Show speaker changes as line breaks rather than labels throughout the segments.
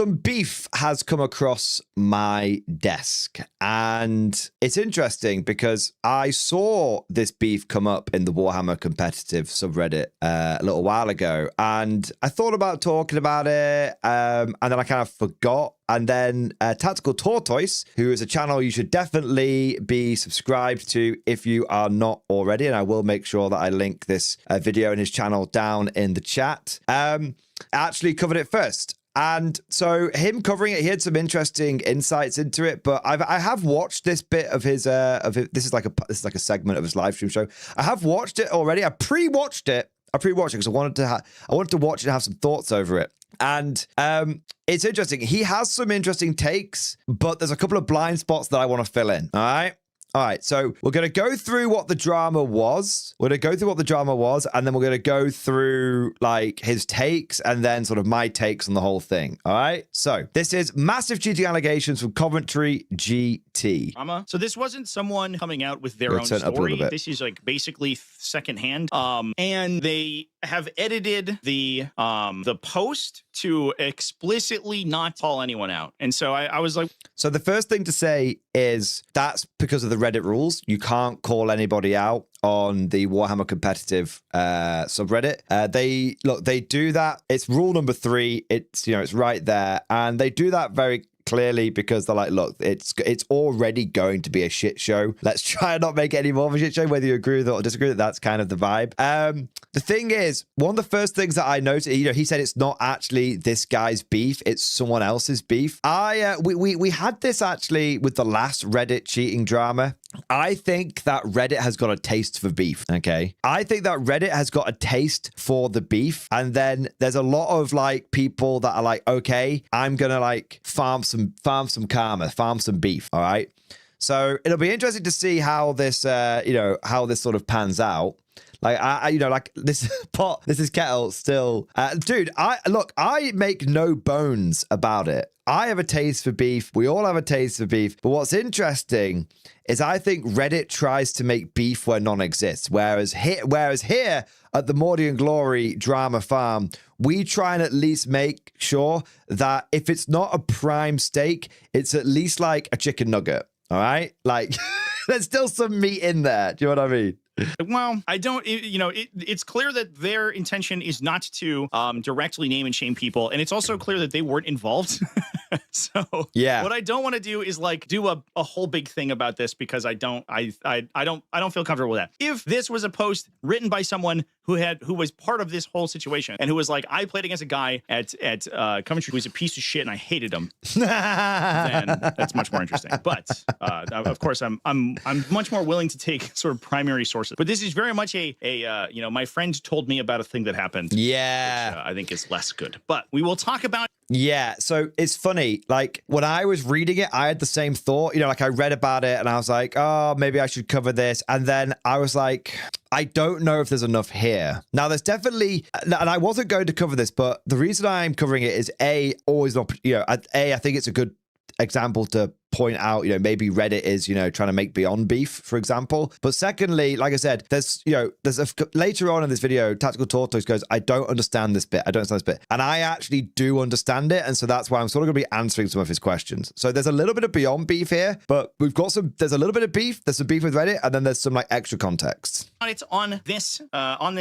some beef has come across my desk, and it's interesting because I saw this beef come up in the Warhammer competitive subreddit a little while ago, and I thought about talking about it, and then I kind of forgot. And then Tactical Tortoise, who is a channel you should definitely be subscribed to if you are not already, and I will make sure that I link this video in his channel down in the chat, actually covered it first. And so him covering it, he had some interesting insights into it. But I have watched this bit of his this is like a segment of his live stream show. I have watched it already. I pre-watched it because I wanted to watch it and have some thoughts over it. And it's interesting. He has some interesting takes, but there's a couple of blind spots that I want to fill in. All right, so we're going to go through what the drama was. And then we're going to go through like his takes and then sort of my takes on the whole thing. All right, so this is massive cheating allegations from Coventry GT.
So this wasn't someone coming out with their own story. This is like basically secondhand. And they have edited the post to explicitly not call anyone out. And so I was like,
so the first thing to say is that's because of the Reddit rules. You can't call anybody out on the Warhammer competitive subreddit. They do that. It's rule number 3. It's right there, and they do that very clearly because they're like, look, it's already going to be a shit show. Let's try and not make it any more of a shit show, whether you agree with it or disagree with it. That's kind of the vibe. The thing is, one of the first things that I noticed, he said it's not actually this guy's beef, it's someone else's beef. We had this actually with the last Reddit cheating drama. I think that Reddit has got a taste for beef, okay? I think that Reddit has got a taste for the beef, and then there's a lot of like people that are like, okay, I'm gonna like farm some karma, farm some beef, all right? So it'll be interesting to see how this, how this sort of pans out. Like this pot, this is kettle still, dude. I make no bones about it. I have a taste for beef. We all have a taste for beef. But what's interesting is I think Reddit tries to make beef where none exists. Whereas here at the Mordian Glory Drama Farm, we try and at least make sure that if it's not a prime steak, it's at least like a chicken nugget. All right, like there's still some meat in there. Do you know what I mean?
Well, I don't, it's clear that their intention is not to directly name and shame people. And it's also clear that they weren't involved. So yeah, what I don't want to do is like do a whole big thing about this because I don't feel comfortable with that. If this was a post written by someone who was part of this whole situation and who was like, I played against a guy at Coventry who was a piece of shit and I hated him, then that's much more interesting. But of course, I'm much more willing to take sort of primary sources. But this is very much my friend told me about a thing that happened.
Yeah,
which, I think is less good. But we will talk about.
Yeah, so it's funny, like when I was reading it, I had the same thought, like I read about it and I was like, oh, maybe I should cover this. And then I was like, I don't know if there's enough here. Now, there's definitely, and I wasn't going to cover this, but the reason I'm covering it is I think it's a good example to point out, maybe Reddit is, trying to make Beyond Beef, for example. But secondly, like I said, there's later on in this video, Tactical Tortoise goes, I don't understand this bit. And I actually do understand it. And so that's why I'm sort of going to be answering some of his questions. So there's a little bit of Beyond Beef here, but there's a little bit of beef. There's some beef with Reddit. And then there's some like extra context.
It's on this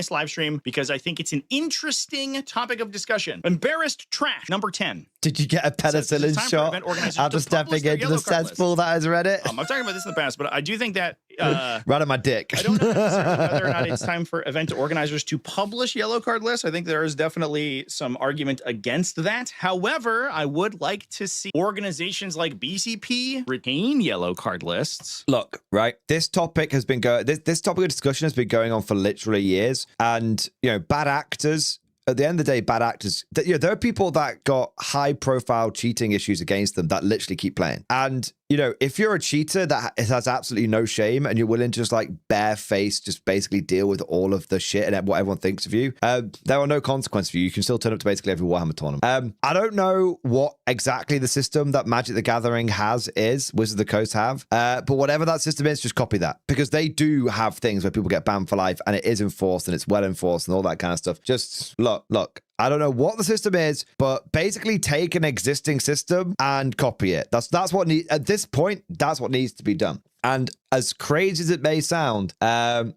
live stream because I think it's an interesting topic of discussion. Embarrassed trash, number 10.
Did you get a penicillin shot after stepping into the cesspool that is Reddit?
I've talked about this in the past, but I do think that
right on my dick.
I don't know whether or not it's time for event organizers to publish yellow card lists. I think there is definitely some argument against that. However, I would like to see organizations like BCP retain yellow card lists.
Look, right, this topic has been this topic of discussion has been going on for literally years, and bad actors. At the end of the day, bad actors, there are people that got high-profile cheating issues against them that literally keep playing. And, if you're a cheater that has absolutely no shame and you're willing to just like bare-faced, just basically deal with all of the shit and what everyone thinks of you, there are no consequences for you. You can still turn up to basically every Warhammer tournament. I don't know what exactly the system that Magic the Gathering Wizards of the Coast have, but whatever that system is, just copy that. Because they do have things where people get banned for life and it is enforced and it's well enforced and all that kind of stuff. Just look. look. I don't know what the system is, but basically take an existing system and copy it. That's what at this point, that's what needs to be done. And as crazy as it may sound, either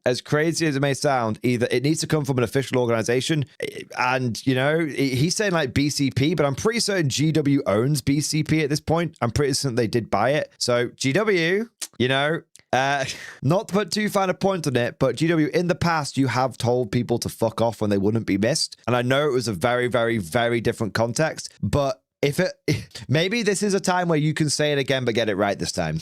it needs to come from an official organization, and you know, he's saying like BCP, but I'm pretty certain GW owns BCP at this point. I'm pretty certain they did buy it. So GW, you know, not to put too fine a point on it, but GW, in the past, you have told people to fuck off when they wouldn't be missed. And I know it was a very, very, very different context, but maybe this is a time where you can say it again, but get it right this time.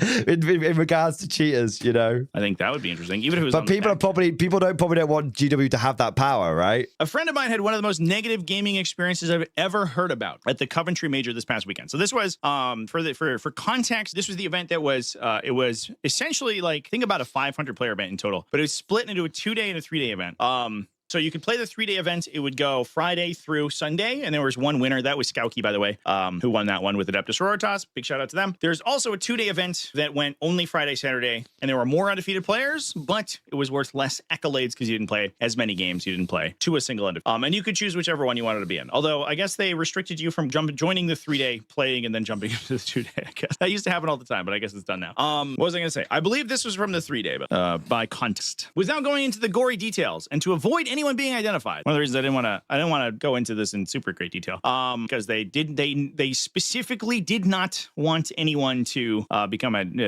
in regards to cheaters, you know.
I think that would be interesting. Even if it was.
But people probably don't want GW to have that power, right?
A friend of mine had one of the most negative gaming experiences I've ever heard about at the Coventry Major this past weekend. So this was for context, this was the event that was it was essentially like, think about a 500 player event in total, but it was split into a 2-day and a 3-day event. So you could play the 3-day event. It would go Friday through Sunday. And there was one winner. That was Skowky, by the way, who won that one with Adeptus Sororitas. Big shout out to them. There's also a 2-day event that went only Friday, Saturday. And there were more undefeated players, but it was worth less accolades because you didn't play as many games. You didn't play to a single undefeated. And you could choose whichever one you wanted to be in. Although I guess they restricted you from joining the 3-day, playing, and then jumping into the 2-day. I guess that used to happen all the time, but I guess it's done now. What was I going to say? I believe this was from the 3-day, but by context. Without going into the gory details and to avoid anyone being identified. One of the reasons I didn't want to go into this in super great detail, because they specifically did not want anyone to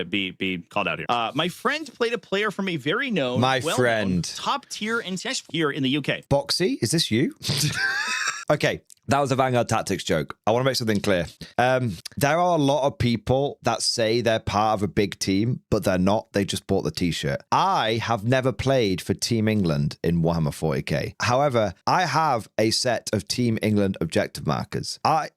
be called out here. My friend played a player from a very known, top tier and here in the UK.
Boxy, is this you? Okay, that was a Vanguard Tactics joke. I want to make something clear. There are a lot of people that say they're part of a big team, but they're not. They just bought the t-shirt. I have never played for Team England in Warhammer 40k. However, I have a set of Team England objective markers. I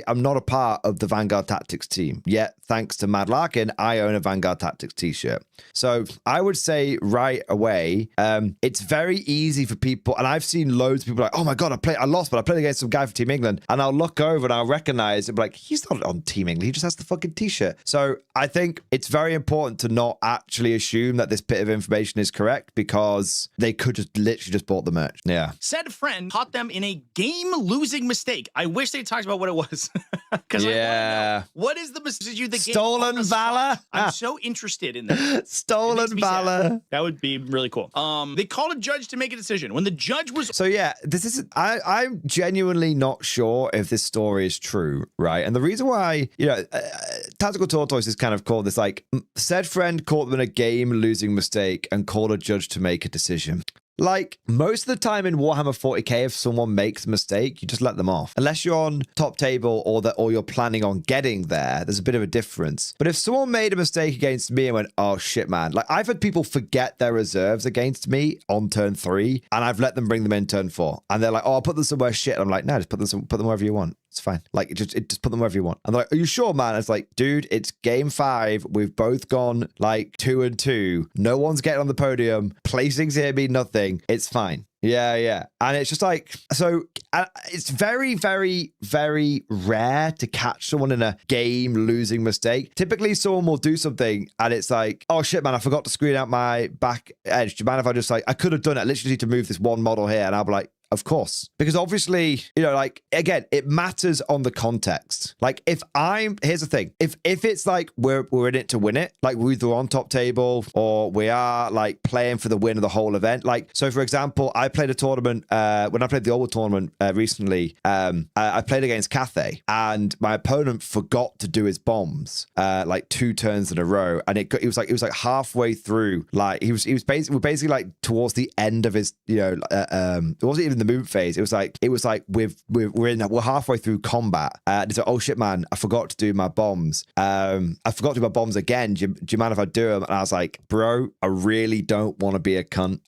am not a part of the Vanguard Tactics team, yet thanks to Mad Larkin, I own a Vanguard Tactics t-shirt. So I would say right away, it's very easy for people, and I've seen loads of people like, oh my God, I lost, but I played against some guy for Team England, and I'll look over and I'll recognize it, like, he's not on Team England, he just has the fucking t-shirt. So I think it's very important to not actually assume that this bit of information is correct, because they could just literally just bought the merch. Yeah.
Said friend caught them in a game-losing mistake. I wish they talked about what it was.
Yeah.
What is the mistake?
Stolen valor?
I'm so interested in that.
Stolen valor.
Sad. That would be really cool. They called a judge to make a decision. When the judge was...
So yeah, this is... I'm genuinely not sure if this story is true, right? And the reason why, you know, Tactical Tortoise is kind of called this, like, said friend caught them in a game-losing mistake and called a judge to make a decision. Like, most of the time in Warhammer 40k, if someone makes a mistake, you just let them off. Unless you're on top table or you're planning on getting there, there's a bit of a difference. But if someone made a mistake against me and went, oh shit, man. Like, I've had people forget their reserves against me on turn 3, and I've let them bring them in turn 4. And they're like, oh, I'll put them somewhere shit. And I'm like, no, just put them wherever you want. It's fine. Like, just put them wherever you want. And they're like, are you sure, man? It's like, dude, it's game 5. We've both gone like 2-2. No one's getting on the podium. Placings here mean nothing. It's fine. Yeah. And it's just like, so it's very, very, very rare to catch someone in a game losing mistake. Typically, someone will do something and it's like, oh shit, man, I forgot to screen out my back edge. Do you mind if I just, like, I could have done it. I literally need to move this one model here. And I'll be like, of course, because obviously, you know, like, again, it matters on the context. Like, here's the thing, if it's like we're in it to win it, like we're either on top table or we are like playing for the win of the whole event. Like, so for example, I played a tournament when I played the Old tournament recently. I played against Cathay, and my opponent forgot to do his bombs like 2 turns in a row, and it was like halfway through. Like he was basically like towards the end of his, you know, it wasn't even the movement phase. It was like we're halfway through combat. It's like, oh shit, man, I forgot to do my bombs. I forgot to do my bombs again. Do you mind if I do them? And I was like, bro, I really don't want to be a cunt.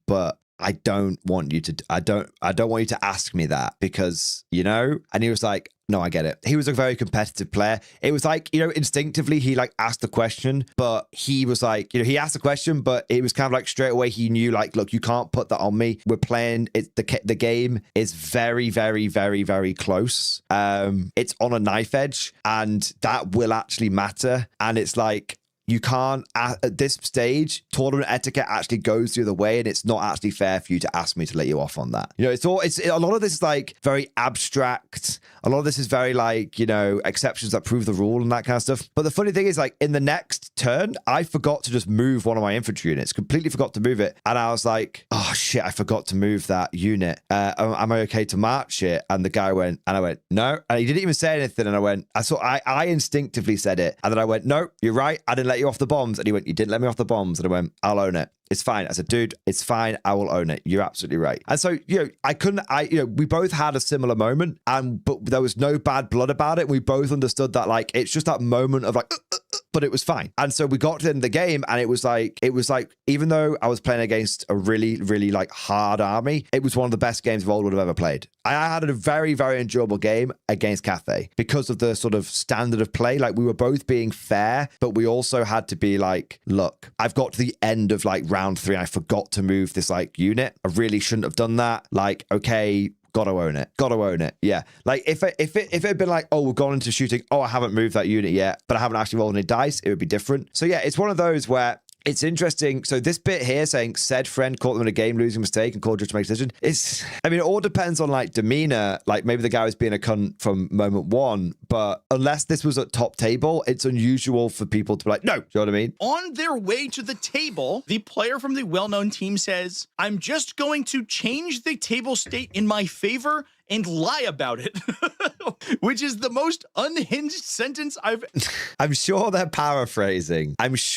But I don't want you to ask me that, because, you know. And he was like, no, I get it. He was a very competitive player. It was like, you know, instinctively he like asked the question, but he was like, you know, he asked the question, but it was kind of like straight away he knew, like, look, you can't put that on me. We're playing it. The game is very, very, very, very close. It's on a knife edge, and that will actually matter. And it's like, you can't, at this stage, tournament etiquette actually goes the other way, and it's not actually fair for you to ask me to let you off on that. You know, a lot of this is like very abstract. A lot of this is very like, you know, exceptions that prove the rule and that kind of stuff. But the funny thing is, like, in the next turn, I forgot to just move one of my infantry units, completely forgot to move it. And I was like, oh shit, I forgot to move that unit. Am I okay to march it? And the guy went, and I went, no. And he didn't even say anything. And I went, I instinctively said it. And then I went, no, you're right. I didn't let you off the bombs. And he went, you didn't let me off the bombs. And I went, I'll own it. It's fine. I said, dude, it's fine. I will own it. You're absolutely right. And so, you know, we both had a similar moment, but there was no bad blood about it. We both understood that, like, it's just that moment of like, but it was fine. And so we got to the end of the game, and it was like, even though I was playing against a really, really like hard army, it was one of the best games Vold would have ever played. I had a very, very enjoyable game against Cathay because of the sort of standard of play. Like, we were both being fair, but we also had to be like, look, I've got to the end of like round 3. I forgot to move this like unit. I really shouldn't have done that. Like, okay, gotta own it. Yeah. Like, if it had been like, oh, we've gone into shooting, oh, I haven't moved that unit yet, but I haven't actually rolled any dice, it would be different. So yeah, it's one of those where it's interesting. So this bit here saying said friend caught them in a game losing mistake and called you to make a decision. I mean, it all depends on like demeanor. Like, maybe the guy was being a cunt from moment 1, but unless this was at top table, it's unusual for people to be like, no, do you know what I mean?
On their way to the table, the player from the well-known team says, I'm just going to change the table state in my favor and lie about it, which is the most unhinged sentence
I'm sure they're paraphrasing. But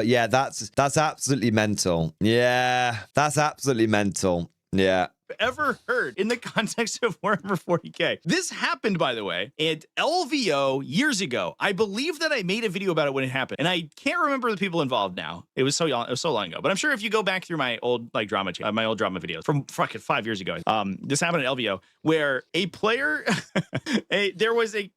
yeah, that's absolutely mental. Yeah, that's absolutely mental. Yeah.
Ever heard in the context of Warhammer 40K. This happened, by the way, at LVO years ago. I believe that I made a video about it when it happened, and I can't remember the people involved now. It was so long ago. But I'm sure if you go back through my old like drama videos from fucking 5 years ago, this happened at LVO where a player, there was a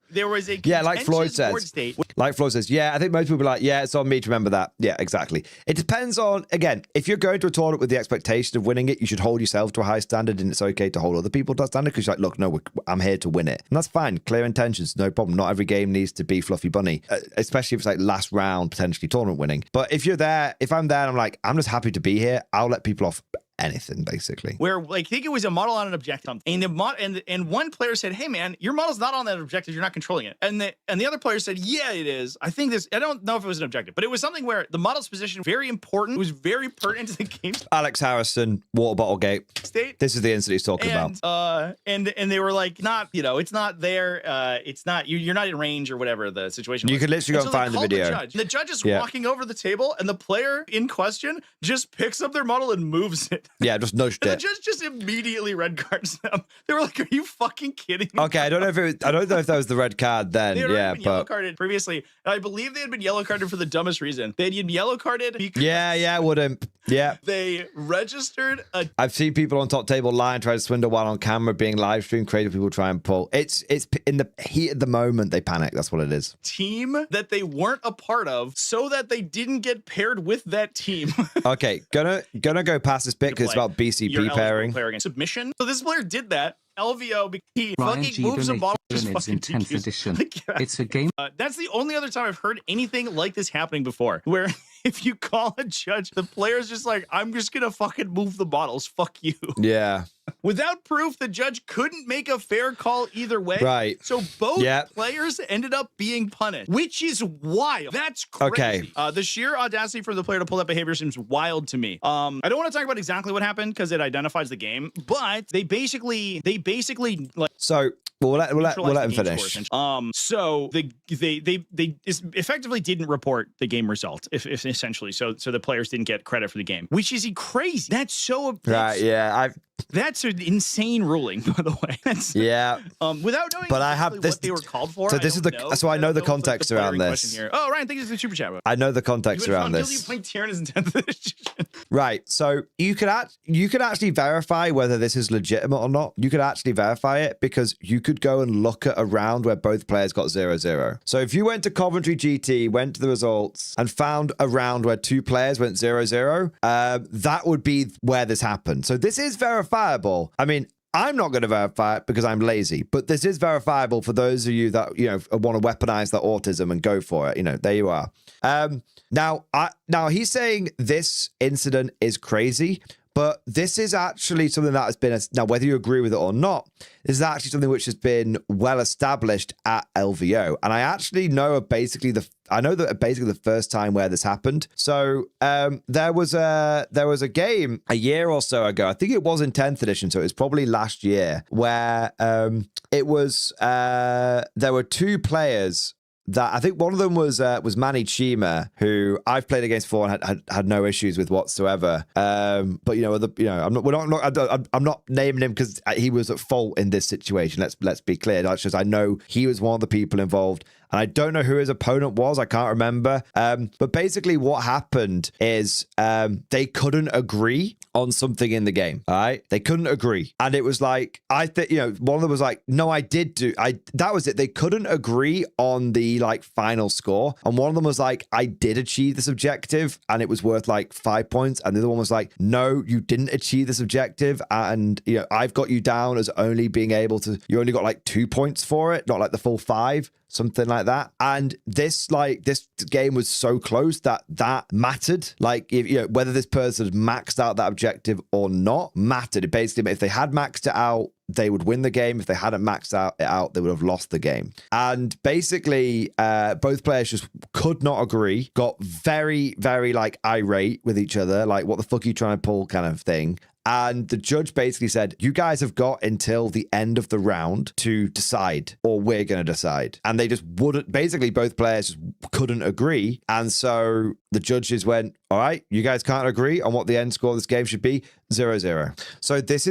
yeah, like Floyd says. Like Floyd says, yeah, I think most people are like, yeah, it's on me to remember that. Yeah, exactly. It depends on, again, if you're going to a tournament with the expectation of winning it, you should hold yourself to a high standard, and it's okay to hold other people to that standard because you're like, look, no, I'm here to win it. And that's fine. Clear intentions, no problem. Not every game needs to be fluffy bunny, especially if it's like last round, potentially tournament winning. But if I'm there and I'm like, I'm just happy to be here, I'll let people off anything, basically.
Where, like, I think it was a model on an objective, and one player said, hey man, your model's not on that objective, you're not controlling it. And the other player said, yeah, it is. I don't know if it was an objective, but it was something where the model's position very important. It was very pertinent to the game.
Alex Harrison, water bottle gate.
State.
This is the incident he's talking about.
And they were like, not, you know, it's not there. It's not, you're not in range or whatever the situation was.
You can literally go and find the video.
The judge is walking over the table, and the player in question just picks up their model and moves it.
Yeah, just nudged
and
it.
The judge just immediately red cards them. They were like, "Are you fucking kidding me?"
Okay, I don't know if that was the red card then.
They had been
yellow
yellow carded previously. I believe they had been yellow carded for the dumbest reason. They had been yellow carded because
wouldn't. Yeah.
They registered a.
I've seen people on top table lie and try to swindle while on camera, being live streamed. Creative people try and pull. It's in the heat of the moment they panic. That's what it is.
Team that they weren't a part of, so that they didn't get paired with that team.
Okay, gonna go past this bit because it's about BCP pairing.
Submission. So this player did that. LVO, he fucking moves a bottle.
In 10th edition. It's a game.
That's the only other time I've heard anything like this happening before, where if you call a judge, the player's just like, I'm just gonna fucking move the bottles. Fuck you.
Yeah.
Without proof, the judge couldn't make a fair call either way.
Right.
So both players ended up being punished, which is wild. That's crazy. Okay. The sheer audacity for the player to pull that behavior seems wild to me. I don't want to talk about exactly what happened because it identifies the game, but they basically like.
So we'll let him finish.
So they effectively didn't report the game result, if essentially. So the players didn't get credit for the game, which is crazy. That's so
right. Yeah,
that's an insane ruling, by the way. Without knowing
but I have this,
what they were called for.
So this is the so I know the context around this.
Here. Oh, Ryan, thank you for the super chat.
I know the context around this.
Playing Tyrannus in 10th edition.
Right. So you could actually verify whether this is legitimate or not. You could actually verify it because you could go and look at a round where both players got 0-0. So if you went to Coventry GT, went to the results, and found a round where two players went 0-0, that would be where this happened. So this is verifiable. I mean, I'm not going to verify it because I'm lazy, but this is verifiable for those of you that, want to weaponize their autism and go for it. There you are. Now he's saying this incident is crazy, but this is actually something that has been, now whether you agree with it or not, this is actually something which has been well established at LVO. And I actually know basically the first time where this happened. So there was a game a year or so ago, I think it was in 10th edition, so it was probably last year, where there were two players that I think one of them was Manny Chima, who I've played against before and had no issues with whatsoever. But I'm not naming him because he was at fault in this situation. Let's be clear. That's just I know he was one of the people involved. And I don't know who his opponent was. I can't remember. But basically what happened is they couldn't agree on something in the game. All right. They couldn't agree. And it was like, I think, one of them was like, no, that was it. They couldn't agree on the final score. And one of them was like, I did achieve this objective and it was worth 5 points. And the other one was like, no, you didn't achieve this objective. And, I've got you down as only being able to, you only got 2 points for it, not the full 5. Something like that. And this game was so close that mattered. If whether this person had maxed out that objective or not mattered. It basically, if they had maxed it out, they would win the game. If they hadn't maxed it out, they would have lost the game. And basically, both players just could not agree, got very, very irate with each other, what the fuck are you trying to pull kind of thing. And the judge basically said, you guys have got until the end of the round to decide, or we're going to decide. And they just wouldn't, basically both players just couldn't agree. And so the judges went, all right, you guys can't agree on what the end score of this game should be, 0-0. So this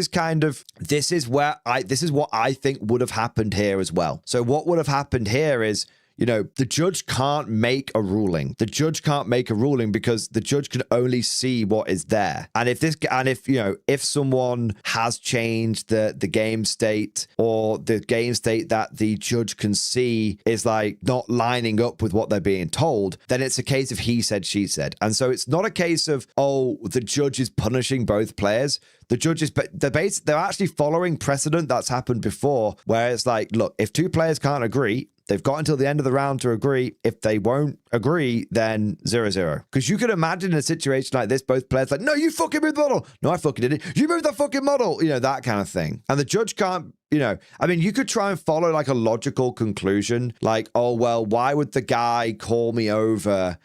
is what I think would have happened here as well. So what would have happened here is, the judge can't make a ruling. The judge can't make a ruling because the judge can only see what is there. And if someone has changed the game state, or the game state that the judge can see is not lining up with what they're being told, then it's a case of he said, she said. And so it's not a case of, the judge is punishing both players. The judges, they're actually following precedent that's happened before, where it's look, if two players can't agree, they've got until the end of the round to agree. If they won't agree, then 0-0. Because you could imagine in a situation like this, both players no, you fucking moved the model. No, I fucking did it. You moved the fucking model. That kind of thing. And the judge can't, you could try and follow a logical conclusion, oh, well, why would the guy call me over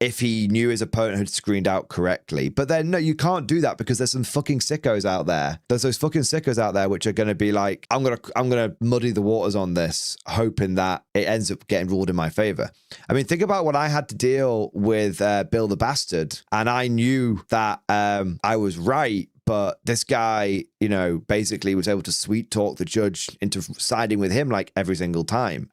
if he knew his opponent had screened out correctly? But then, no, you can't do that because there's some fucking sickos out there. There's those fucking sickos out there which are going to be I'm going to muddy the waters on this, hoping that it ends up getting ruled in my favor. Think about when I had to deal with Bill the Bastard, and I knew that I was right, but this guy, basically was able to sweet talk the judge into siding with him every single time.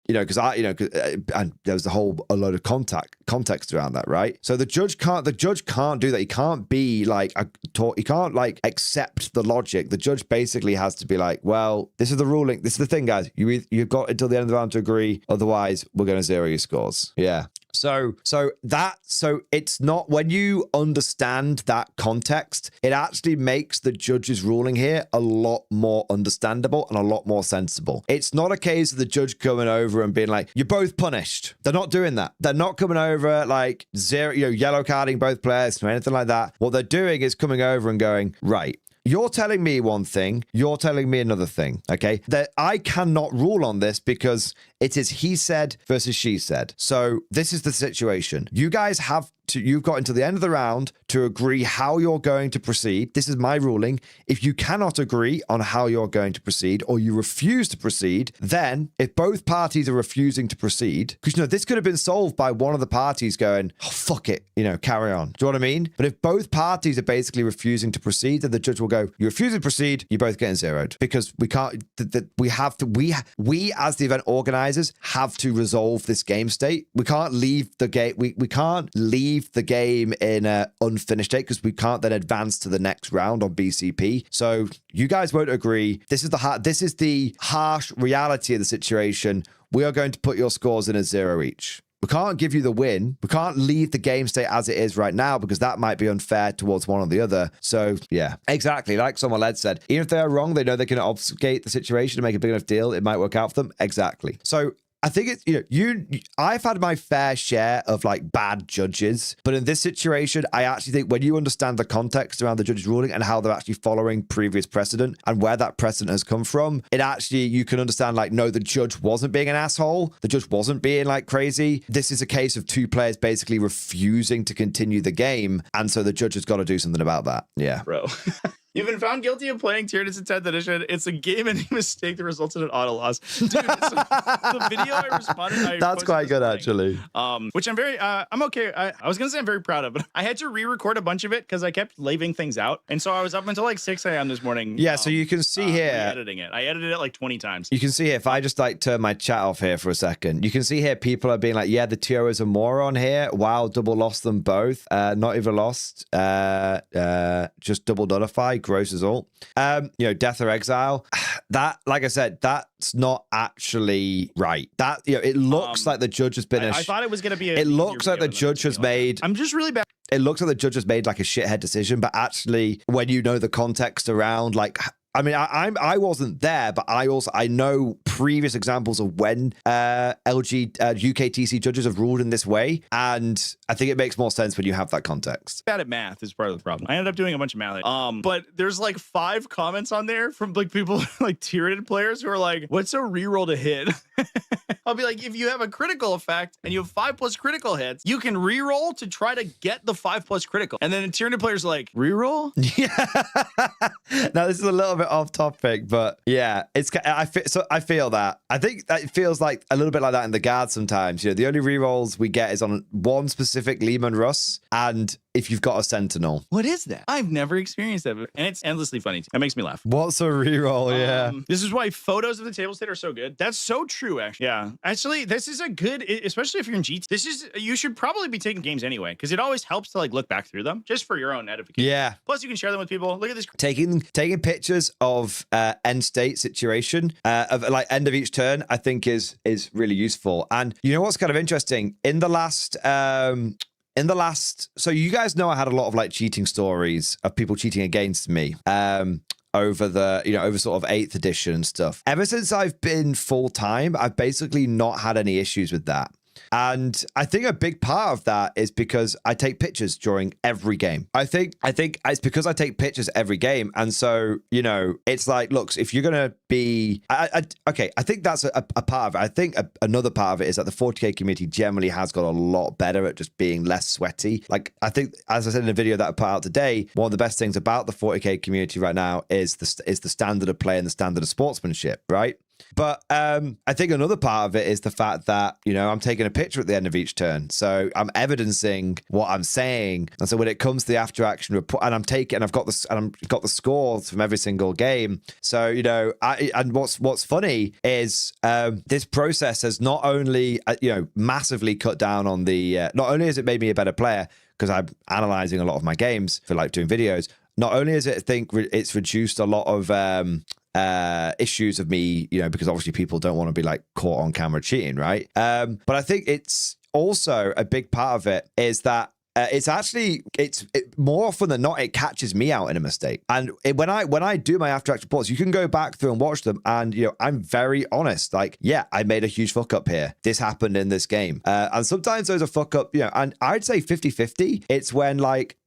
Because and there was a load of context around that, right? So the judge can't do that. He can't be he can't accept the logic. The judge basically has to be well, this is the ruling. This is the thing, guys. You've got until the end of the round to agree. Otherwise, we're going to zero your scores. Yeah. So it's not, when you understand that context, it actually makes the judge's ruling here a lot more understandable and a lot more sensible. It's not a case of the judge coming over and being you're both punished. They're not doing that. They're not coming over zero, yellow carding both players or anything like that. What they're doing is coming over and going, right, you're telling me one thing, you're telling me another thing, okay? That I cannot rule on this because it is he said versus she said. So this is the situation. You guys you've got until the end of the round to agree how you're going to proceed. This is my ruling. If you cannot agree on how you're going to proceed, or you refuse to proceed, then if both parties are refusing to proceed, because this could have been solved by one of the parties going, oh, fuck it, carry on. Do you know what I mean? But if both parties are basically refusing to proceed, then the judge will go, you refuse to proceed, you're both getting zeroed. Because we can't, we as the event organizers have to resolve this game state. We can't leave the game, we can't leave the game in an unfinished state because we can't then advance to the next round on BCP. So you guys won't agree. This is the harsh reality of the situation. We are going to put your scores in as 0 each. we can't give you the win. We can't leave the game state as it is right now because that might be unfair towards one or the other. So yeah, exactly. Like someone led said, even if they are wrong, they know they can obfuscate the situation to make a big enough deal. It might work out for them. Exactly. So I think it's, I've had my fair share of like bad judges, but in this situation, I actually think when you understand the context around the judge's ruling and how they're actually following previous precedent and where that precedent has come from, it actually, you can understand like, no, the judge wasn't being an asshole. The judge wasn't being like crazy. This is a case of two players basically refusing to continue the game. And so the judge has got to do something about that. Yeah.
Bro. You've been found guilty of playing Tyranids in 10th edition. It's a game-ending mistake that results in an auto loss. Dude, the video I responded.
That's quite good, actually.
Which I'm very, I'm okay. I was gonna say I'm very proud of, but I had to re-record a bunch of it because I kept leaving things out, and so I was up until like 6 a.m. this morning.
Yeah, so you can see here.
Editing it. I edited it like 20 times.
You can see here, if I just like turn my chat off here for a second, you can see here people are being like, yeah, the TO is a moron here. Wow, double lost them both. Not even lost. Just double nullify. Gross result. Death or exile. That, like I said, that's not actually right. That, it looks like the judge has been.
I thought it was going to be.
It looks like the judge has made.
I'm just really bad.
It looks like the judge has made like a shithead decision, but actually, when you know the context around, like. I mean, I wasn't there, but I know previous examples of when UKTC judges have ruled in this way, and I think it makes more sense when you have that context.
Bad at math is part of the problem. I ended up doing a bunch of math. But there's like 5 comments on there from like people like Tyranid players who are like, "What's a reroll to hit?" I'll be like, if you have a critical effect and you have 5+ critical hits, you can reroll to try to get the 5+ critical. And then a Tyranid player's like, reroll?
Yeah. Now this is a little bit off topic, but yeah, I feel that. I think that it feels like a little bit like that in the guard sometimes. The only rerolls we get is on one specific Lehman Russ, and if you've got a Sentinel.
What is that? I've never experienced that, and it's endlessly funny. That makes me laugh.
What's a reroll? Yeah.
This is why photos of the table state are so good. That's so true, actually. Yeah. Actually, this is a good, especially if you're in GT. You should probably be taking games anyway, because it always helps to like look back through them just for your own edification.
Yeah.
Plus, you can share them with people. Look at this.
Taking pictures of end state situation of like end of each turn, I think is really useful. And you know what's kind of interesting in the last. So you guys know I had a lot of like cheating stories of people cheating against me over over sort of 8th edition and stuff. Ever since I've been full time, I've basically not had any issues with that. And I think a big part of that is because I take pictures during every game. I think it's because I take pictures every game. And so, it's like, look, if you're going to be, I think that's a part of it. I think another part of it is that the 40K community generally has got a lot better at just being less sweaty. Like, I think, as I said in a video that I put out today, one of the best things about the 40K community right now is the standard of play and the standard of sportsmanship, right? But I think another part of it is the fact that, I'm taking a picture at the end of each turn. So I'm evidencing what I'm saying. And so when it comes to the after action report, and I've got the scores from every single game. So, and what's funny is this process has not only, massively cut down on the, not only has it made me a better player, because I'm analyzing a lot of my games for like doing videos, not only is it, I think it's reduced a lot of, issues of me, because obviously people don't want to be like caught on camera cheating, right? But I think it's also a big part of it is that it's more often than not, it catches me out in a mistake. And when I do my after action reports, you can go back through and watch them. And, I'm very honest. Like, yeah, I made a huge fuck up here. This happened in this game. And sometimes there's a fuck up, and I'd say 50-50. It's when like,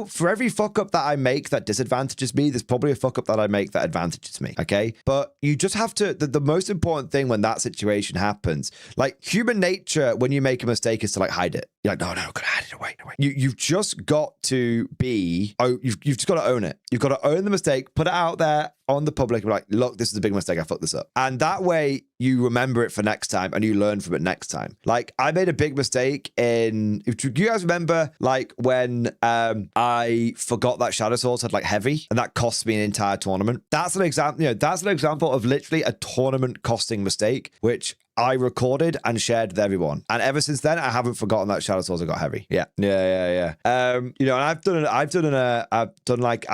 for every fuck up that I make that disadvantages me, there's probably a fuck up that I make that advantages me. Okay. But you just have to, the most important thing when that situation happens, like human nature, when you make a mistake is to like hide it. You're like, no, gotta hide it away. You've just got to be, you've just got to own it. You've got to own the mistake, put it out there on the public, and be like, look, this is a big mistake. I fucked this up. And that way you remember it for next time and you learn from it next time. Like I made a big mistake if you guys remember, like when I forgot that Shadow Swords had like heavy and that cost me an entire tournament. That's an example, that's an example of literally a tournament costing mistake, which I recorded and shared with everyone. And ever since then, I haven't forgotten that Shadow Swords have got heavy. Yeah. And I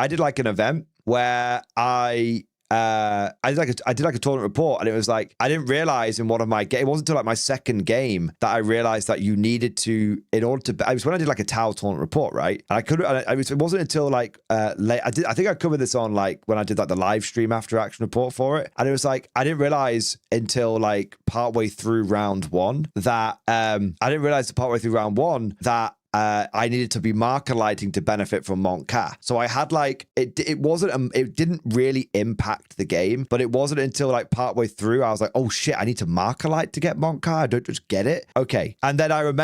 did like an event where I I did like a tournament report, and it was like, I didn't realize in one of my games, it wasn't until like my second game that I realized that you needed to, in order to, I was when I did like a Tau tournament report, right? And it wasn't until like late, I think I covered this on like when I did like the live stream after action report for it. And it was like, I didn't realize until like partway through round one that, I needed to be marker lighting to benefit from Monka. So I had like, it didn't really impact the game, but it wasn't until like partway through, I was like, oh shit, I need to marker light to get Monka. I don't just get it. Okay. And then I owned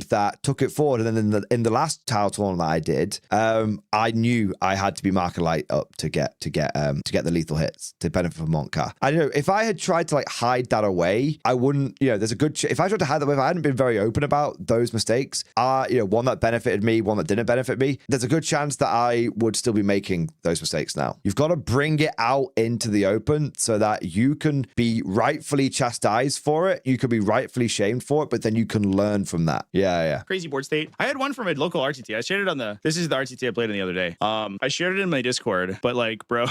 that, took it forward. And then in the last Tau tournament that I did, I knew I had to be marker light up to get the lethal hits to benefit from Monka. I don't know, if I had tried to like hide that away, I wouldn't, there's a good, if I tried to hide that away, if I hadn't been very open about those mistakes, one that benefited me, one that didn't benefit me, there's a good chance that I would still be making those mistakes now. You've got to bring it out into the open so that you can be rightfully chastised for it. You can be rightfully shamed for it, but then you can learn from that. Yeah.
Crazy board state. I had one from a local RTT. I shared it on this is the RTT I played in the other day. I shared it in my Discord, but like, bro.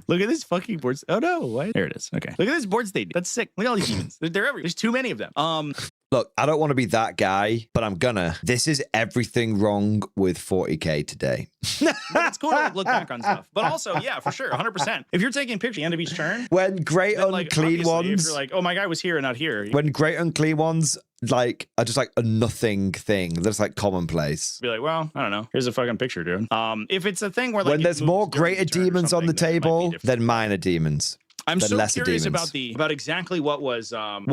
Look at this fucking board. Oh no, what? There it is. Okay. Look at this board state. That's sick. Look at all these demons. They're everywhere. There's too many of them.
Look, I don't want to be that guy, but I'm gonna. This is everything wrong with 40K today.
It's cool to like, look back on stuff. But also, yeah, for sure, 100%. If you're taking pictures at the end of each turn,
when great unclean ones,
if you're like, oh, my guy was here and not here.
When great unclean ones like are just like a nothing thing, that's like commonplace.
Be like, well, I don't know. Here's a fucking picture, dude. If it's a thing where like
when there's more greater demons on the table than minor demons.
I'm so curious about exactly what was done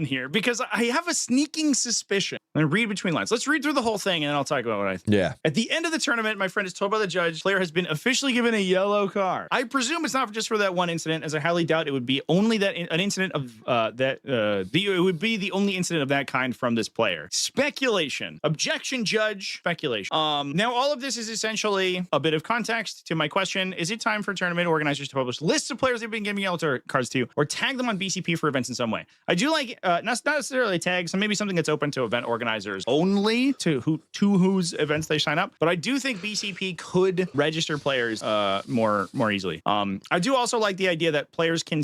here, because I have a sneaking suspicion. And read between lines. Let's read through the whole thing and then I'll talk about what I think.
Yeah.
At the end of the tournament, my friend is told by the judge, player has been officially given a yellow card. I presume it's not just for that one incident, as I highly doubt it would be only that an incident of it would be the only incident of that kind from this player. Speculation. Objection, judge. Speculation. Now all of this is essentially a bit of context to my question. Is it time for tournament organizers to publish lists of players they've been giving yellow cards to, or tag them on BCP for events in some way? I do like not necessarily tags, so maybe something that's open to event organizers only, to whose events they sign up. But I do think BCP could register players more easily. I do also like the idea that players can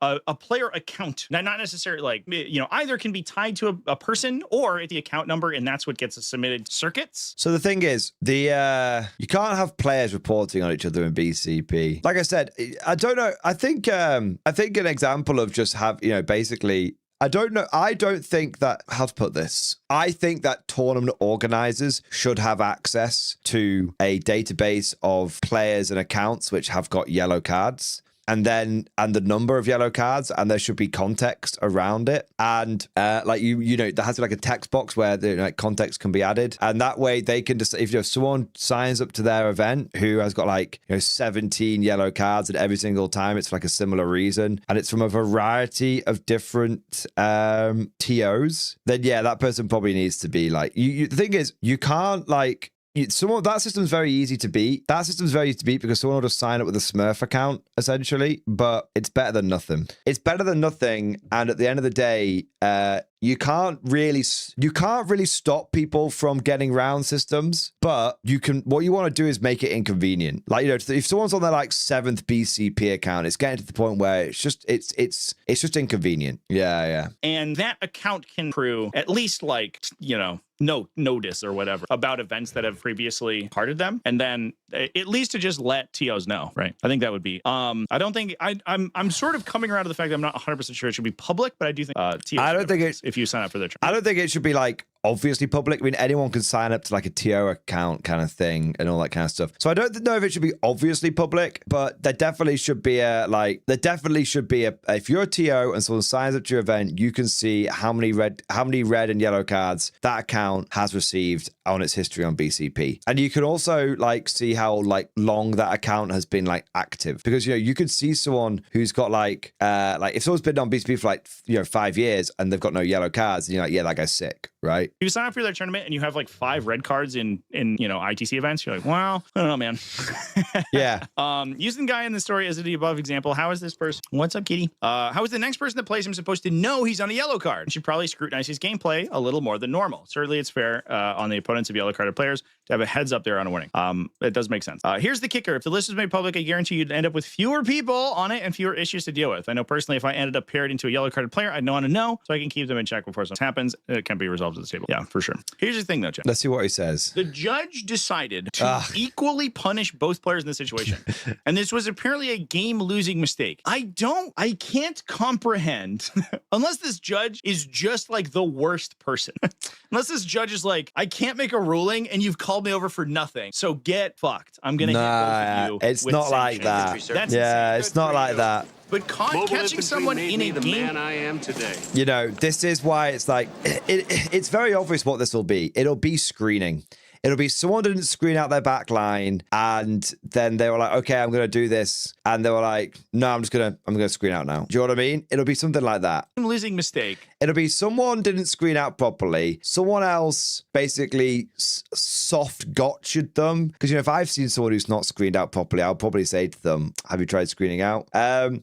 a player account, not necessarily like, either can be tied to a person or at the account number, and that's what gets submitted circuits.
So the thing is, you can't have players reporting on each other in BCP. Like I said, I don't know. I think an example of just basically, I don't know. I don't think that, how to put this, I think that tournament organizers should have access to a database of players and accounts which have got yellow cards. And the number of yellow cards, and there should be context around it. And there has like a text box where context can be added. And that way they can just, if someone signs up to their event who has got 17 yellow cards at every single time, it's for like a similar reason, and it's from a variety of different TOs, then yeah, that person probably needs to be the thing is, you can't that system's very easy to beat. That system's very easy to beat because someone will just sign up with a Smurf account, essentially. But it's better than nothing. It's better than nothing. And at the end of the day, you can't really stop people from getting round systems, but what you want to do is make it inconvenient. If someone's on their 7th BCP account, it's getting to the point where it's just inconvenient. Yeah.
And that account can accrue at least notice or whatever about events that have previously parted them, and then at least to just let TOs know, right? I think that would be I don't think I'm sort of coming around to the fact that I'm not 100% sure it should be public, but I do think TOs,
I don't think it,
if you sign up for their
I don't think it should be obviously public. I mean, anyone can sign up to a TO account kind of thing and all that kind of stuff. So I don't know if it should be obviously public, but there definitely should be if you're a TO and someone signs up to your event, you can see how many red and yellow cards that account has received on its history on BCP. And you can also see how long that account has been active, because you could see someone who's got if someone's been on BCP for 5 years and they've got no yellow cards, and you're yeah, that guy's sick, right?
You sign up for their tournament and you have like 5 red cards in ITC events. You're like, well, I don't know, man.
Yeah.
Using the guy in the story as the above example, how is this person? What's up, kitty? How is the next person that plays him supposed to know he's on a yellow card? You should probably scrutinize his gameplay a little more than normal. Certainly, it's fair on the opponents of yellow carded players to have a heads up there on a warning. It does make sense. Here's the kicker. If the list was made public, I guarantee you'd end up with fewer people on it and fewer issues to deal with. I know personally, if I ended up paired into a yellow carded player, I'd want to know so I can keep them in check before something happens. It can be resolved at the table. Yeah, for sure. Here's the thing, though, Jeff.
Let's see what he says.
The judge decided to equally punish both players in this situation. And this was apparently a game-losing mistake. I can't comprehend, unless this judge is just like the worst person. Unless this judge is like, I can't make a ruling and you've called me over for nothing. So get fucked. I'm going to hit both of you.
It's not like that.
That's
it's not like that.
But catching someone in a game, man I am today.
You know, this is why it's like, it's very obvious what this will be. It'll be screening. It'll be someone didn't screen out their back line, and then they were like, okay, I'm going to do this. And they were like, no, I'm going to screen out now. Do you know what I mean? It'll be something like that.
Losing mistake.
It'll be someone didn't screen out properly. Someone else basically soft gotcha'd them. Because, if I've seen someone who's not screened out properly, I'll probably say to them, have you tried screening out? And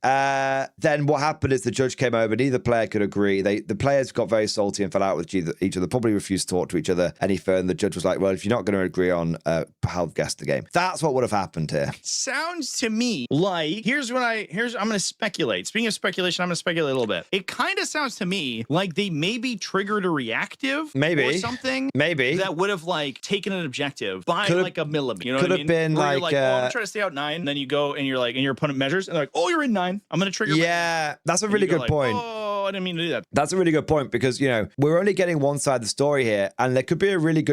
then what happened is the judge came over. Neither player could agree. The players got very salty and fell out with each other, probably refused to talk to each other any further. And the judge was like, well, if you're not going to agree on how to guess the game, that's what would have happened here.
Sounds to me like, I'm going to speculate. Speaking of speculation, I'm going to speculate a little bit. It kind of sounds to me like they maybe triggered a reactive,
maybe,
or something,
maybe
that would have like taken an objective by like a millimeter. You know
could
what I
have
mean?
been
where
like,
you're like, oh, I'm gonna try to stay out 9, and then you go and you're like, and your opponent measures, and they're like, oh, you're in 9. I'm going to trigger.
Yeah, that's a really good point.
Oh, I didn't mean to do that.
That's a really good point because, we're only getting one side of the story here, and there could be a really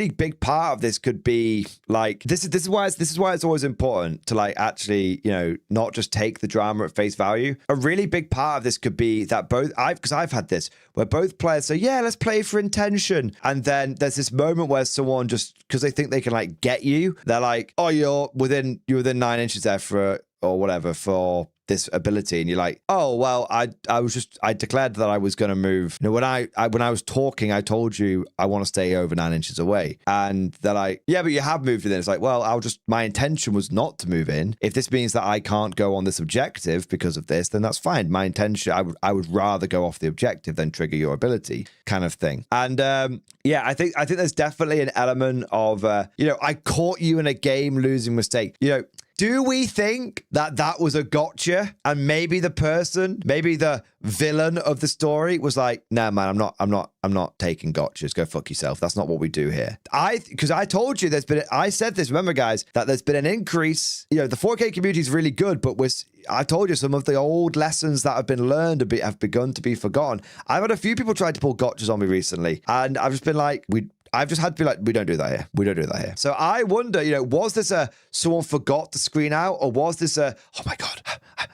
big part of this could be like, this is why it's always important to like actually, not just take the drama at face value. A really big part of this could be that because I've had this where both players say, yeah, let's play for intention. And then there's this moment where someone just, because they think they can like get you, they're like, oh, you're within 9 inches there for this ability, and you're like, oh well, I declared that I was going to move. When I was talking, I told you I want to stay over 9 inches away, and they're like, yeah, but you have moved in. It's like, well, my intention was not to move in. If this means that I can't go on this objective because of this, then that's fine. My intention, I would rather go off the objective than trigger your ability, kind of thing. And I think there's definitely an element of I caught you in a game losing mistake. Do we think that was a gotcha? And maybe the villain of the story was like, nah, man, I'm not taking gotchas. Go fuck yourself. That's not what we do here. Because I told you I said this, remember guys, that there's been an increase. The 4K community is really good, but I told you some of the old lessons that have been learned have begun to be forgotten. I've had a few people try to pull gotchas on me recently, and I've just been like, I've just had to be like, we don't do that here. We don't do that here. So I wonder, was this someone forgot to screen out, or was this oh my God,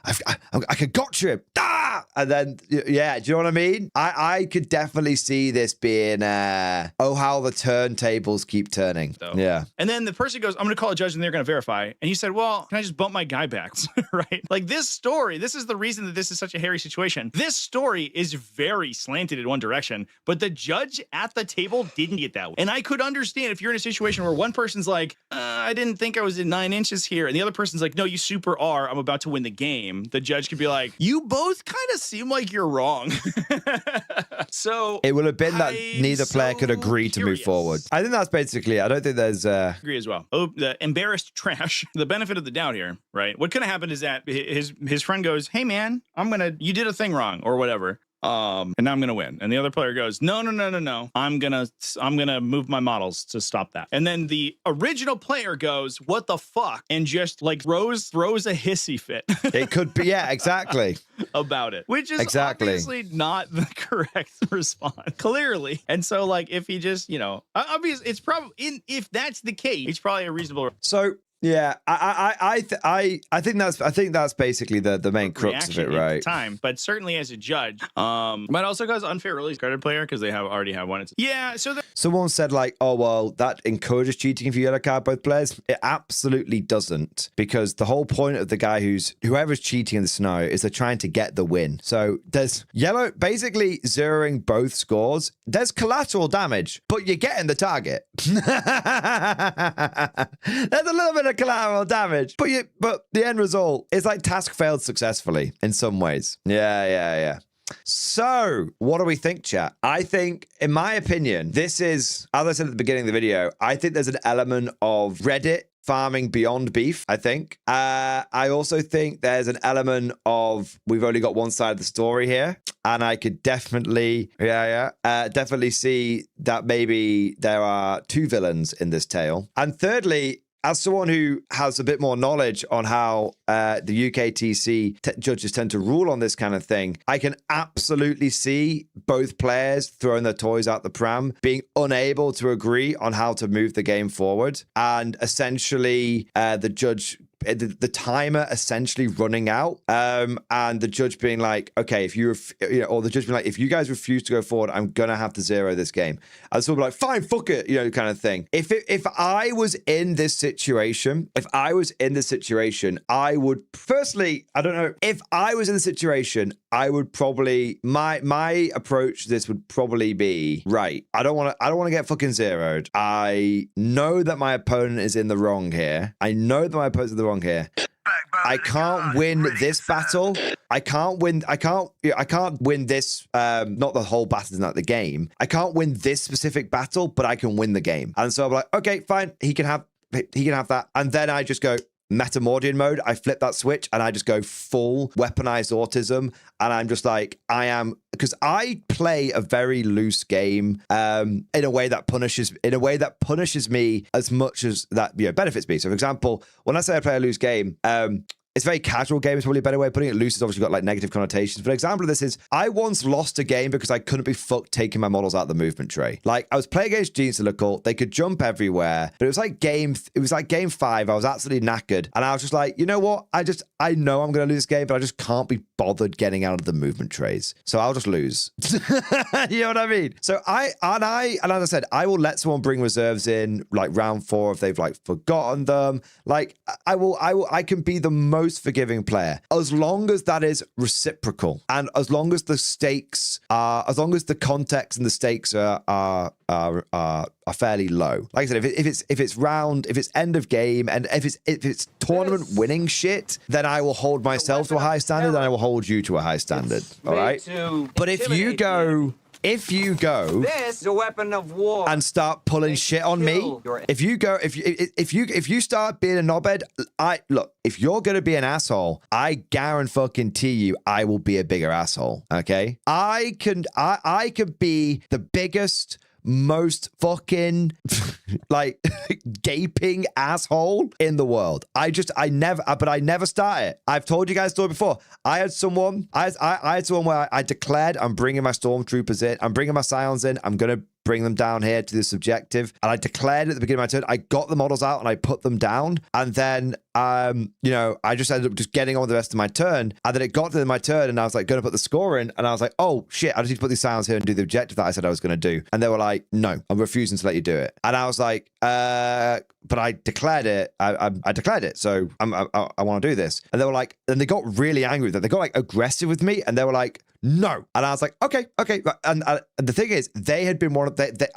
I could gotcha him. Ah! And then, yeah, do you know what I mean? I could definitely see this being, how the turntables keep turning. So, yeah.
And then the person goes, I'm going to call a judge and they're going to verify. And you said, well, can I just bump my guy back? Right? Like this story, this is the reason that this is such a hairy situation. This story is very slanted in one direction, but the judge at the table didn't get that way. And I could understand if you're in a situation where one person's like, I didn't think I was in 9 inches here. And the other person's like, no, you super are. I'm about to win the game. The judge could be like, you both kind of seem like you're wrong. So
it would have been that neither player could agree to move forward. I think that's basically it. I don't think there's
agree as well. Oh, the embarrassed trash. The benefit of the doubt here, right? What could have happened is that his friend goes, hey man, you did a thing wrong or whatever. And now I'm gonna win. And the other player goes, no. I'm gonna move my models to stop that. And then the original player goes, what the fuck? And just like throws a hissy fit.
It could be, yeah, exactly.
About it, which is obviously not the correct response, clearly. And so, like, if he just, obviously, it's probably if that's the case, it's probably a reasonable.
So Yeah, I think that's basically the main crux of it, right?
At the time, but certainly as a judge, might also cause unfair release credit player because they already have one. Yeah, so
someone said like, oh well, that encourages cheating if you yellow card both players. It absolutely doesn't, because the whole point of the guy whoever's cheating in the scenario is they're trying to get the win. So there's yellow basically zeroing both scores. There's collateral damage, but you're getting the target. There's a little bit of collateral damage, but the end result is like task failed successfully in some ways. Yeah. So, what do we think, chat? I think, in my opinion, this is, as I said at the beginning of the video, I think there's an element of Reddit farming beyond beef, I think. I also think there's an element of we've only got one side of the story here. And I could definitely, definitely see that maybe there are two villains in this tale. And thirdly, as someone who has a bit more knowledge on how the UKTC judges tend to rule on this kind of thing, I can absolutely see both players throwing their toys out the pram, being unable to agree on how to move the game forward, and essentially the timer essentially running out, and the judge being like, okay, if you guys refuse to go forward, I'm gonna have to zero this game. And so we're like, fine, fuck it, kind of thing. If I was in this situation, I would firstly, I don't know, if I was in the situation, I would probably my approach to this would probably be, right, I don't want to get fucking zeroed. I know that my opponent is in the wrong here. Here. I can't win this battle. I can't win this, not the whole battle, not the game. I can't win this specific battle, but I can win the game. And so I'm like, okay, fine, he can have that. And then I just go meta Mordian mode. I flip that switch and I just go full weaponized autism. And I'm just like, because I play a very loose game in a way that punishes me as much as that benefits me. So for example, when I say I play a loose game, it's a very casual game. It's probably a better way of putting it. Loose has obviously got like negative connotations. For example of this is, I once lost a game because I couldn't be fucked taking my models out of the movement tray. Like, I was playing against Gene Silical. They could jump everywhere, but it was like game 5. I was absolutely knackered. And I was just like, you know what? I know I'm going to lose this game, but I just can't be bothered getting out of the movement trays. So I'll just lose. You know what I mean? So and as I said, I will let someone bring reserves in like round 4 if they've like forgotten them. Like I can be the most forgiving player as long as that is reciprocal, and as long as the stakes are, as long as the context and the stakes are fairly low. Like I said, if it's end of game and if it's tournament winning shit, then I will hold myself to a high standard and I will hold you to a high standard. All right. But if you go
this is a weapon of war
and start pulling shit on me, if you start being a knobhead, if you're gonna be an asshole, I guarantee you I will be a bigger asshole. Okay, I could be the biggest, most fucking like gaping asshole in the world. I never start it. I've told you guys the story before. I had someone where I declared, I'm bringing my stormtroopers in, I'm bringing my scions in, I'm gonna bring them down here to this objective. And I declared at the beginning of my turn, I got the models out and I put them down. And then, I just ended up just getting on with the rest of my turn. And then it got to my turn and I was like, going to put the score in. And I was like, oh shit, I just need to put these scions here and do the objective that I said I was going to do. And they were like, no, I'm refusing to let you do it. And I was like, but I declared it. I declared it. So I want to do this. And they were like, and they got really angry with that. They got like aggressive with me and they were like, no. And I was like, okay. And the thing is, they had been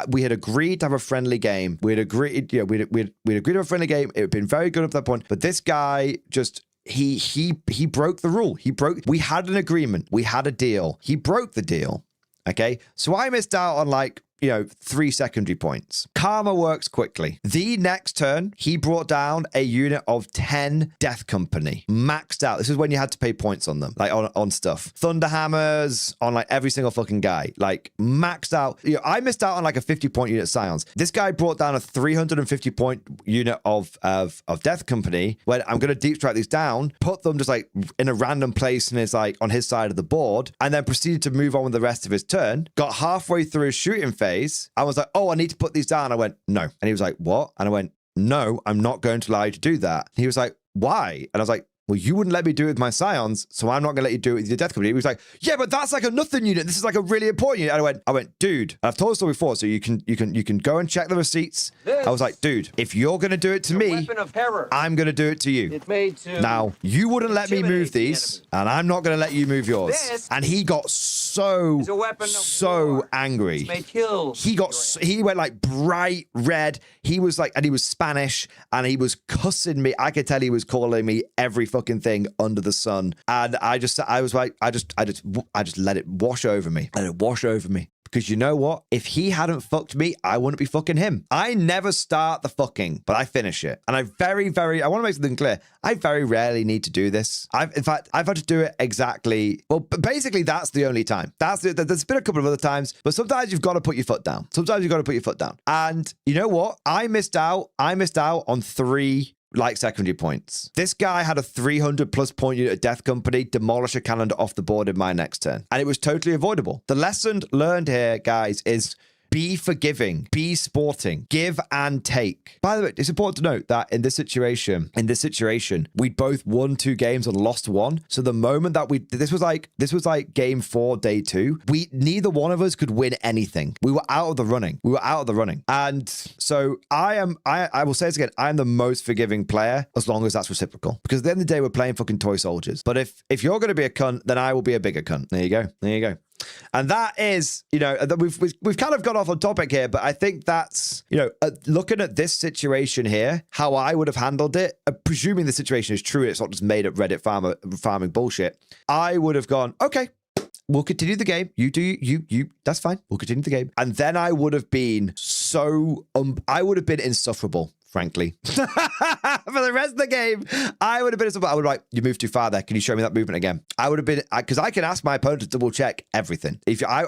we had agreed to have a friendly game. We'd agreed to have a friendly game. It had been very good up to that point. But this guy just, he broke the rule. We had an agreement. We had a deal. He broke the deal. Okay. So I missed out on 3 secondary points. Karma works quickly. The next turn, he brought down a unit of 10 Death Company. Maxed out. This is when you had to pay points on them, like on stuff. Thunderhammers on like every single fucking guy. Like maxed out. I missed out on like a 50-point unit Scions. This guy brought down a 350-point unit of Death Company, where I'm going to deep strike these down, put them just like in a random place and it's like on his side of the board, and then proceeded to move on with the rest of his turn. Got halfway through his shooting phase. I was like, oh, I need to put these down. I went, no. And he was like, what? And I went, no, I'm not going to allow you to do that. He was like, why? And I was like, well, you wouldn't let me do it with my scions, so I'm not going to let you do it with your death company. He was like, yeah, but that's like a nothing unit. This is like a really important unit. And I went, dude, I've told the story before, so you can go and check the receipts. I was like, dude, if you're going to do it to me, I'm going to do it to you.
It's made to
now, you wouldn't let me move these, and I'm not going to let you move yours. And he got so angry. He went like bright red. He was like, and he was Spanish, and he was cussing me. I could tell he was calling me every fucking thing under the sun. And I just let it wash over me. Let it wash over me. Because you know what? If he hadn't fucked me, I wouldn't be fucking him. I never start the fucking, but I finish it. And I want to make something clear. I very rarely need to do this. In fact, I've had to do it exactly. Well, basically, that's the only time. There's been a couple of other times, but sometimes you've got to put your foot down. And you know what? I missed out on 3 like secondary points. This guy had a 300 plus point unit of death company, demolish a calendar off the board in my next turn. And it was totally avoidable. The lesson learned here, guys, is be forgiving, be sporting, give and take. By the way, it's important to note that in this situation, we both won 2 games and lost 1. So the moment that this was like game 4, day 2, neither one of us could win anything. We were out of the running. And so I will say this again, I am the most forgiving player as long as that's reciprocal. Because at the end of the day, we're playing fucking toy soldiers. But if you're going to be a cunt, then I will be a bigger cunt. There you go. And that is, we've kind of got off on topic here, but I think that's, looking at this situation here, how I would have handled it, presuming the situation is true, it's not just made up Reddit farming bullshit, I would have gone, okay, we'll continue the game. You do you. That's fine. We'll continue the game. And then I would have been I would have been insufferable. Frankly, for the rest of the game, I would have been. I would have like, you moved too far there. Can you show me that movement again? I would have been, because I can ask my opponent to double check everything. We are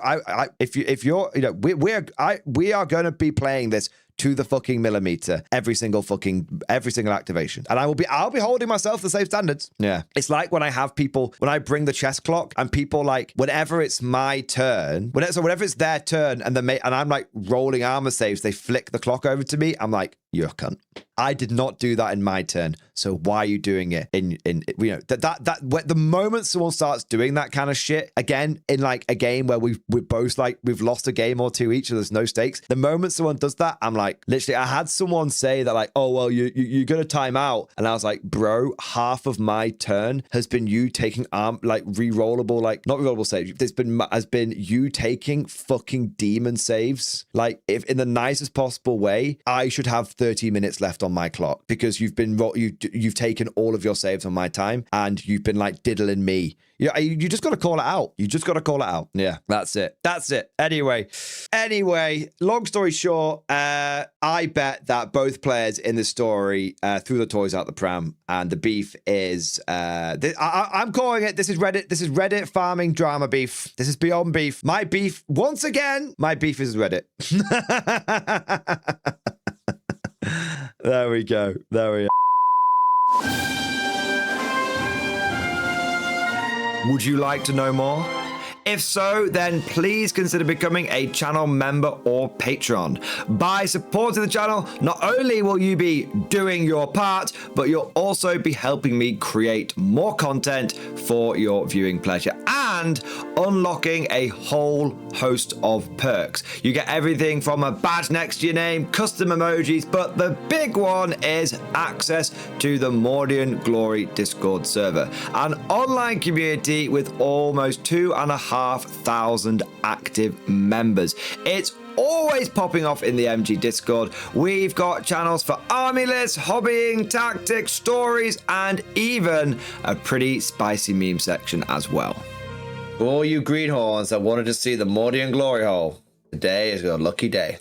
going to be playing this to the fucking millimeter every single activation, and I'll be holding myself to the same standards. Yeah, it's like when I bring the chess clock and people like, whenever it's my turn, whenever it's their turn and I'm like rolling armor saves, they flick the clock over to me. I'm like, you're a cunt. I did not do that in my turn, so why are you doing it the moment someone starts doing that kind of shit again in like a game where we've both like we've lost a game or 2 each and there's no stakes, the moment someone does that, I'm like, literally, I had someone say that like, oh well, you're gonna time out, and I was like, bro, half of my turn has been you taking like re-rollable, like not re-rollable saves, has been you taking fucking demon saves. Like, if in the nicest possible way, I should have 30 minutes left on my clock because you've taken all of your saves on my time and you've been like diddling me. You just got to call it out. Yeah, that's it. Anyway, long story short, I bet that both players in the story threw the toys out the pram, and the beef is, I'm calling it, this is Reddit farming drama beef. This is beyond beef. My beef, once again, my beef is Reddit. There we go. Would you like to know more? If so, then please consider becoming a channel member or patron. By supporting the channel, not only will you be doing your part, but you'll also be helping me create more content for your viewing pleasure and unlocking a whole host of perks. You get everything from a badge next to your name, custom emojis, but the big one is access to the Mordian Glory Discord server, an online community with almost 2,500 active members. It's always popping off in the MG Discord. We've got channels for army lists, hobbying, tactics, stories, and even a pretty spicy meme section as well. For all you greenhorns that wanted to see the Mordian glory hole, today is your lucky day.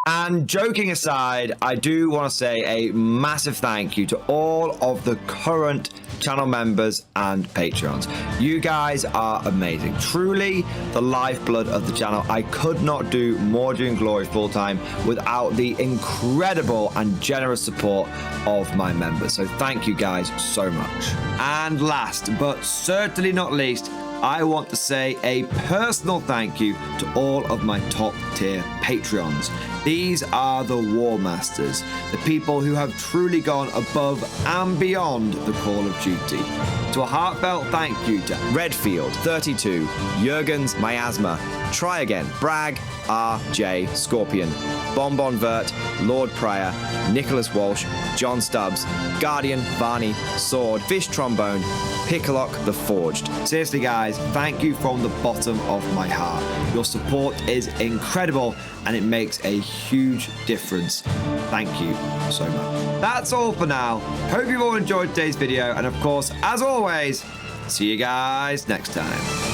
And joking aside, I do want to say a massive thank you to all of the current channel members and patrons. You guys are amazing. Truly the lifeblood of the channel. I could not do Mordian Glory full time without the incredible and generous support of my members. So thank you guys so much. And last but certainly not least, I want to say a personal thank you to all of my top tier Patreons. These are the War Masters, the people who have truly gone above and beyond the call of duty. So a heartfelt thank you to Redfield, 32, Jurgens, Miasma, Try Again, Bragg, RJ, Scorpion, Bonbon Vert, Lord Pryor, Nicholas Walsh, John Stubbs, Guardian, Varney, Sword, Fish Trombone, Picklock the Forged. Seriously guys, thank you from the bottom of my heart. Your support is incredible and it makes a huge difference. Thank you so much. That's all for now. Hope you've all enjoyed today's video, and of course, as always, see you guys next time.